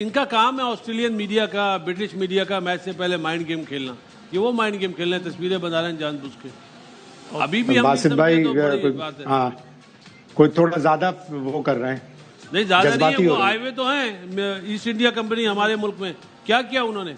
इनका काम है ऑस्ट्रेलियन मीडिया का, ब्रिटिश मीडिया का मैच से पहले माइंड गेम खेलना। ये वो माइंड गेम खेल रहे हैं, तस्वीरें बना रहे हैं जानबूझ के। अभी भी हम बासित भाई तो बड़ी बात है। हाँ, कोई थोड़ा ज्यादा वो कर रहे हैं। नहीं ज्यादा नहीं है, वो आए हुए तो हैं। ईस्ट इंडिया कंपनी हमारे मुल्क में क्या किया उन्होंने।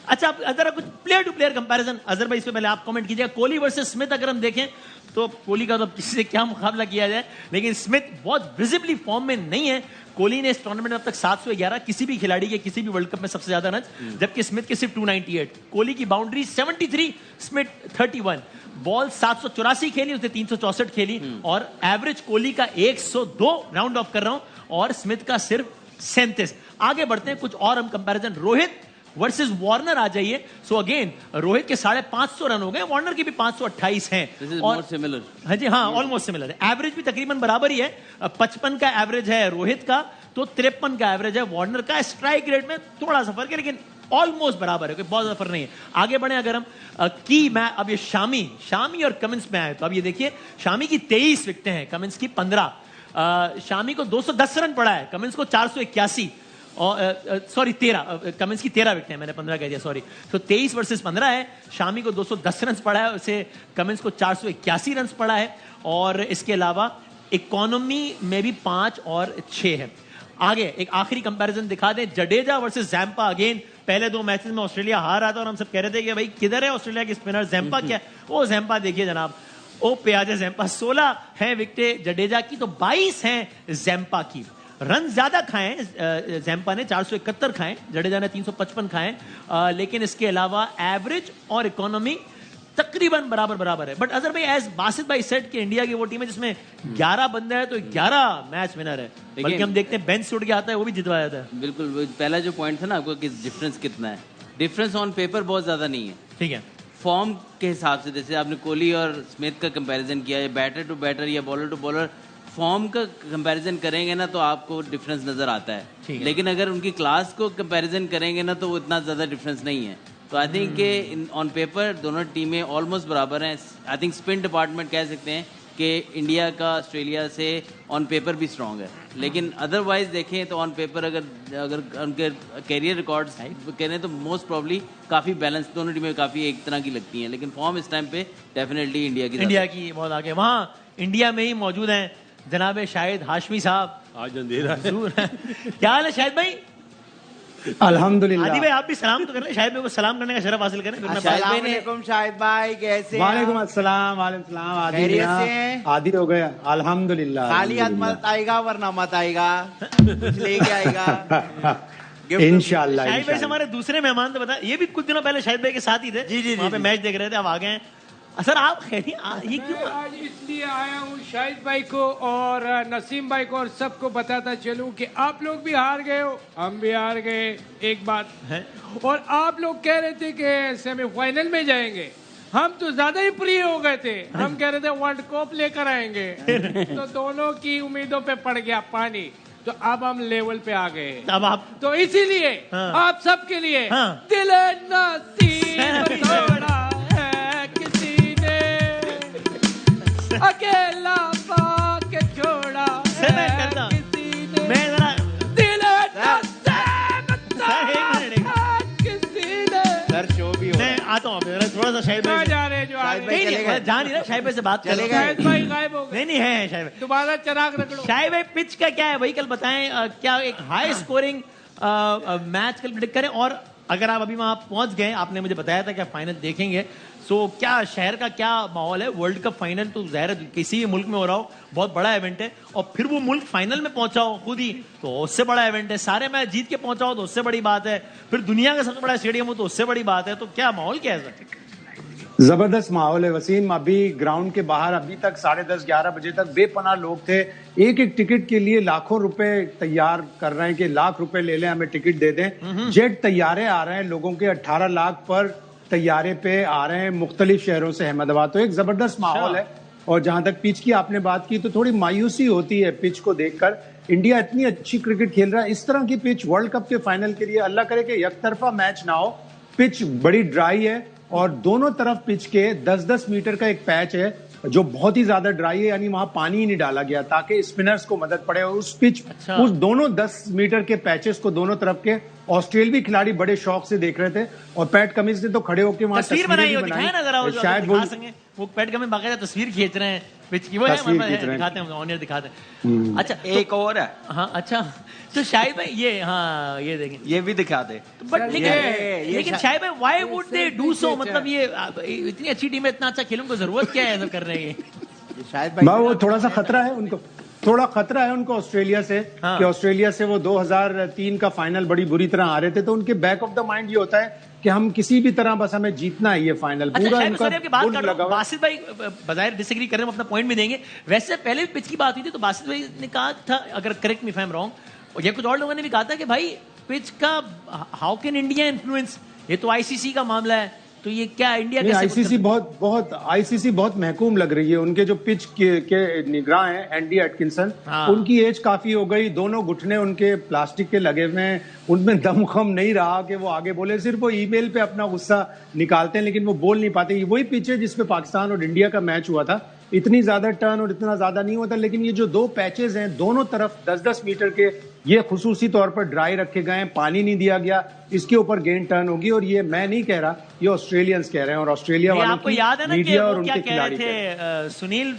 अच्छा, जरा कुछ player to player comparison Azhar भाई, इससे पहले आप कमेंट कीजिए। कोहली वर्सेस स्मिथ अगर हम देखें तो कोहली का तो किसी से क्या मुकाबला किया जाए, लेकिन स्मिथ बहुत विजिबली फॉर्म में नहीं है। कोहली ने इस टूर्नामेंट में अब तक 711 किसी भी खिलाड़ी के किसी भी वर्ल्ड कप में सबसे ज्यादा रन, जबकि स्मिथ के सिर्फ 298। कोहली की बाउंड्री 73, स्मिथ 31। बॉल 784 खेली, उसने 364 खेली, और एवरेज कोहली का 102 राउंड ऑफ कर रहा हूं, और स्मिथ का सिर्फ 37। आगे बढ़ते हैं, कुछ और हम कंपैरिजन। रोहित वर्सेस वार्नर आ जाइए। सो अगेन रोहित के 550 रन हो गए, वार्नर के भी 528 हैं, और सिमिलर। हाँ जी, हाँ, ऑलमोस्ट सिमिलर है। एवरेज भी तकरीबन बराबर ही है। 55 का एवरेज है रोहित का, तो 53 का एवरेज है वार्नर का। स्ट्राइक रेट में थोड़ा सा फर्क है, लेकिन ऑलमोस्ट बराबर है, कोई बहुत ज्यादा फर्क नहीं है। आगे बढ़े अगर हम मैं अब ये शामी और कमिंस में आए, तो अब ये देखिए, शामी की 23 विकेटें हैं, कमिंस की 15। शामी को 210 रन पड़ा है, कमिंस को 481, और सॉरी 13, कमिंस की 13 विकेट है, मैंने 15 कह दिया, सॉरी। तो 23 वर्सेस 15 है। शामी को 210 रन पड़ा है, उसे कमिंस को 481 रन पड़ा है, और इसके अलावा इकोनॉमी में भी 5 और 6 है। आगे एक आखिरी कंपैरिजन दिखा दें, जडेजा वर्सेस जैम्पा। अगेन पहले 2 मैचेस में ऑस्ट्रेलिया हार रहा था, और हम सब कह रहे थे कि भाई किधर है ऑस्ट्रेलिया के स्पिनर, जैम्पा क्या। वो जैम्पा देखिए जनाब, ओ पे आ जाए जैम्पा। 16 है विकेटें जडेजा की, तो 22 हैं जैम्पा की। रन ज्यादा खाए जैम्पा ने, 471 खाए, जडेजा ने 355 खाए, लेकिन इसके अलावा एवरेज और इकोनॉमी तकरीबन बराबर है। बट अजहर भाई, एज बासित भाई सेट कि इंडिया की वो टीम है जिसमें 11 बंदे हैं, तो 11 मैच विनर है, बल्कि हम देखते हैं बेंच से उठ के आता है, वो भी जितवा जाता है। बिल्कुल, पहला जो पॉइंट था ना आपको कि डिफरेंस कितना है, डिफरेंस ऑन पेपर बहुत ज्यादा नहीं है, ठीक है। फॉर्म के हिसाब से, जैसे आपने कोहली और स्मिथ का कंपैरिजन किया, या बैटर टू बैटर या बॉलर टू बॉलर, फॉर्म का कंपैरिजन करेंगे ना तो आपको डिफरेंस नजर आता है। लेकिन अगर उनकी क्लास को कंपैरिजन करेंगे ना तो वो इतना ज्यादा डिफरेंस नहीं है। तो आई थिंक के ऑन पेपर दोनों टीमें ऑलमोस्ट बराबर हैं। आई थिंक स्पिन डिपार्टमेंट कह सकते हैं कि इंडिया का ऑस्ट्रेलिया से ऑन पेपर भी स्ट्रांग है, लेकिन अदरवाइज देखें तो ऑन पेपर अगर उनके कैरियर रिकॉर्ड्स करें तो मोस्ट प्रॉब्ली काफ़ी बैलेंस दोनों टीमें काफ़ी एक तरह की लगती हैं, लेकिन फॉर्म इस टाइम पे डेफिनेटली इंडिया की बहुत आगे। वहाँ इंडिया में ही मौजूद हैं जनाब शाहिद हाशमी साहब। आज अंधेरा है। क्या हाल है शाहिद भाई? अल्हम्दुलिल्लाह। आदि भाई आप भी सलाम तो करें, शाहिद भाई को सलाम करने का शरफ हासिल करें। शाहिद भाई कैसे? वालेकुम अस्सलाम। आदि हो गया, अल्हम्दुलिल्लाह। खाली हाथ मत आएगा, वरना मत आएगा, कुछ लेके आएगा इंशाल्लाह। शाहिद भाई से हमारे दूसरे मेहमान तो बता, ये भी कुछ दिनों पहले शाहिद भाई के साथ ही थे, जी वहाँ पे मैच देख रहे थे, अब आ गए हैं। सर आप ये क्यों? आज इसलिए आया हूँ शाहिद भाई को और नसीम भाई को और सबको बताता चलूं कि आप लोग भी हार गए हो, हम भी हार गए, एक बात है। और आप लोग कह रहे थे कि सेमीफाइनल में जाएंगे, हम तो ज्यादा ही प्रिय हो गए थे, हम कह रहे थे वर्ल्ड कप लेकर आएंगे, तो दोनों की उम्मीदों पे पड़ गया पानी। तो अब हम लेवल पे आ गए, अब आप तो इसीलिए आप सबके लिए दिल नसीब तोड़ा अकेला पाके छोड़ा किसी ने, मैं जरा दिल किसी ने। सर शो भी हो, मैं आता हूँ थोड़ा सा शाहिद भाई जा रहे जो आ रहे, नहीं जा नहीं रहा, शाहिद भाई से बात कर शाहिद भाई गायब हो गए। नहीं है शाहिद भाई, दोबारा चिराग रख लो। शाहिद भाई पिच का क्या है वही कल बताएं, क्या एक हाई स्कोरिंग मैच कल प्रेडिक्ट करें, और अगर आप अभी वहां पहुंच गए, आपने मुझे बताया था कि आप फाइनल देखेंगे, सो क्या शहर का क्या माहौल है? वर्ल्ड कप फाइनल तो ज़ाहिर है किसी भी मुल्क में हो रहा हो, बहुत बड़ा इवेंट है, और फिर वो मुल्क फाइनल में पहुंचा हो खुद ही, तो उससे बड़ा इवेंट है। सारे मैच जीत के पहुंचा हो तो उससे बड़ी बात है, फिर दुनिया का सबसे बड़ा स्टेडियम हो तो उससे बड़ी बात है। तो क्या माहौल क्या है सर? जबरदस्त माहौल है वसीम। अभी ग्राउंड के बाहर अभी तक 10:30-11 बजे तक बेपनाह लोग थे, एक टिकट के लिए लाखों रुपए तैयार कर रहे हैं कि लाख रुपए ले लें, हमें टिकट दे दें। जेट तैयारे आ रहे हैं लोगों के, 18 लाख पर तैयारे पे आ रहे हैं मुख्तलिफ शहरों से अहमदाबाद। तो एक जबरदस्त माहौल है। और जहां तक पिच की आपने बात की, तो थोड़ी मायूसी होती है पिच को देखकर। इंडिया इतनी अच्छी क्रिकेट खेल रहा है, इस तरह की पिच वर्ल्ड कप के फाइनल के लिए, अल्लाह करे कि एकतरफा मैच ना हो। पिच बड़ी ड्राई है, और दोनों तरफ पिच के 10-10 मीटर का एक पैच है, जो बहुत ही ज्यादा ड्राई है, यानी वहां पानी ही नहीं डाला गया ताकि स्पिनर्स को मदद पड़े। और उस पिच उस दोनों 10 मीटर के पैचेस को दोनों तरफ के ऑस्ट्रेलियाई खिलाड़ी बड़े शौक से देख रहे थे और पैट कमिंस ने तो खड़े होकर वहां तस्वीर बनाई हो, दिखाया ना जरा, शायद वो पैट कमिंस बाकायदा तस्वीर खींच रहे हैं पिच की, वो दिखाते हैं ऑनियर दिखाते हैं। अच्छा एक और है। हाँ अच्छा, तो शाहिद भाई ये, हाँ ये देखें, ये भी दिखा दे। बट लेकिन शाहिद भाई why would they do so, मतलब ये इतनी अच्छी टीम है, इतना अच्छा खेलों को जरूरत क्या है ऐसा करने की? शायद भाई वो थोड़ा सा खतरा है उनको, थोड़ा खतरा है उनको ऑस्ट्रेलिया से। हाँ। कि ऑस्ट्रेलिया से वो 2003 का फाइनल बड़ी बुरी तरह आ रहे थे, तो उनके बैक ऑफ द माइंड ये होता है कि हम किसी भी तरह बस हमें जीतना है ये फाइनल। अच्छा, पूरा शायद उनका आपकी बात कर रहा लगा हूं, हुआ। बासित भाई बजाय डिसएग्री कर रहे हैं, हम अपना पॉइंट भी देंगे। वैसे पहले भी पिच की बात हुई थी तो बासित भाई ने कहा था, अगर correct me if I am wrong, और ये कुछ और लोगों ने भी कहा था कि भाई पिच का हाउ कैन इंडिया इन्फ्लुएंस, ये तो आईसीसी का मामला है, तो ये क्या इंडिया कैसे? आईसीसी बहुत महकूम लग रही है। उनके जो पिच के निगरां हैं एंडी एटकिंसन, हाँ। उनकी एज काफी हो गई, दोनों घुटने उनके प्लास्टिक के लगे हुए हैं, उनमें दमखम नहीं रहा कि वो आगे बोले। सिर्फ वो ईमेल पे अपना गुस्सा निकालते हैं लेकिन वो बोल नहीं पाते। वही पिच है जिसपे पाकिस्तान और इंडिया का मैच हुआ था, इतनी ज्यादा टर्न और इतना ज्यादा नहीं होता, लेकिन ये जो दो पैचेस हैं दोनों तरफ 10-10 मीटर के, ये खुसूसी तौर पर ड्राई रखे गए हैं, पानी नहीं दिया गया, इसके ऊपर गेंद टर्न होगी। और ये मैं नहीं कह रहा, ये ऑस्ट्रेलियंस कह रहे हैं और ऑस्ट्रेलिया वालों आपको याद है ना कि मीडिया और वो क्या उनके कह रहे खिलाड़ी थे, सुनील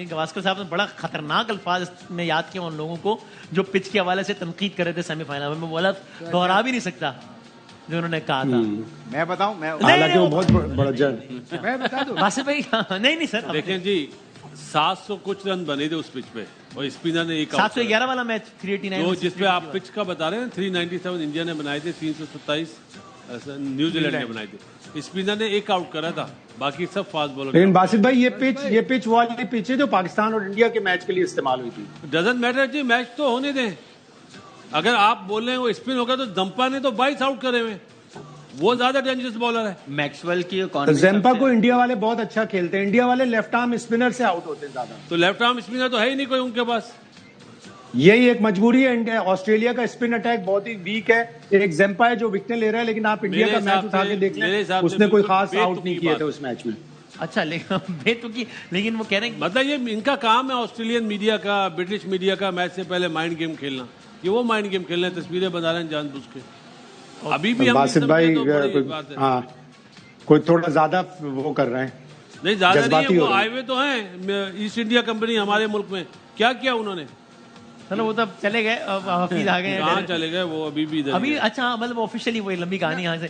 गावस्कर साहब ने बड़ा खतरनाक अल्फाज में याद किया उन लोगों को जो पिच के हवाले से तनकीद कर रहे थे सेमीफाइनल में, बोला दोहरा भी नहीं सकता जो उन्होंने कहा था। मैं बताऊं, मैं हालांकि वो बहुत बड़ा जज। मैं बता दूं, वासिफ भाई नहीं सर, देखें जी 700 कुछ रन बने थे उस पिच पे और स्पिनर ने एक 711 वाला मैच 389 जो जिसपे आप पिच का बता रहे हैं 397 इंडिया ने बनाए थे, 327 न्यूजीलैंड ने बनाए थे। स्पिनर ने एक आउट करा था, बाकी सब फास्ट बॉलर। लेकिन बासित भाई ये पिच वाली पिच है जो पाकिस्तान और इंडिया के मैच के लिए इस्तेमाल हुई थी। डजंट मैटर जी, मैच तो होने दें। अगर आप बोल रहे हैं वो स्पिन होगा तो जंपा ने तो 22 आउट करे हुए, वो ज्यादा डेंजरस बॉलर है। मैक्सवेल की जेम्पा को इंडिया वाले बहुत अच्छा खेलते हैं, इंडिया वाले लेफ्ट आर्म स्पिनर से आउट होते हैं ज्यादा। तो लेफ्ट आर्म स्पिनर तो है ही नहीं कोई उनके पास। यही एक मजबूरी है इंडिया, ऑस्ट्रेलिया का स्पिन अटैक बहुत ही वीक है। एक जेम्पा है जो विकेट ले रहा है, लेकिन आप इंडिया का मैच उठा के देख लें, उसने कोई खास आउट नहीं किए थे उस मैच में। अच्छा लेकिन वो कह रहे हैं मतलब ये इनका काम है ऑस्ट्रेलियन मीडिया का, ब्रिटिश मीडिया का, मैच से पहले माइंड गेम खेलना। ये वो माइंड गेम खेल रहे हैं, तस्वीरें बना रहे हैं जानबूझ के। अभी भी हम बासित भाई तो बड़ी बात है। हाँ, कोई थोड़ा ज्यादा वो कर रहे हैं, नहीं ज्यादा नहीं जज्बाती है, वो हो रहे हैं। हाईवे तो हैं ईस्ट इंडिया कंपनी हमारे मुल्क में, क्या किया उन्होंने? चलो वो तब चले गए, अब हाफिज आ गए कहाँ चले गए वो? अभी भी इधर ही अभी है। अच्छा, मतलब ऑफिशियली वही लंबी कहानी यहाँ से।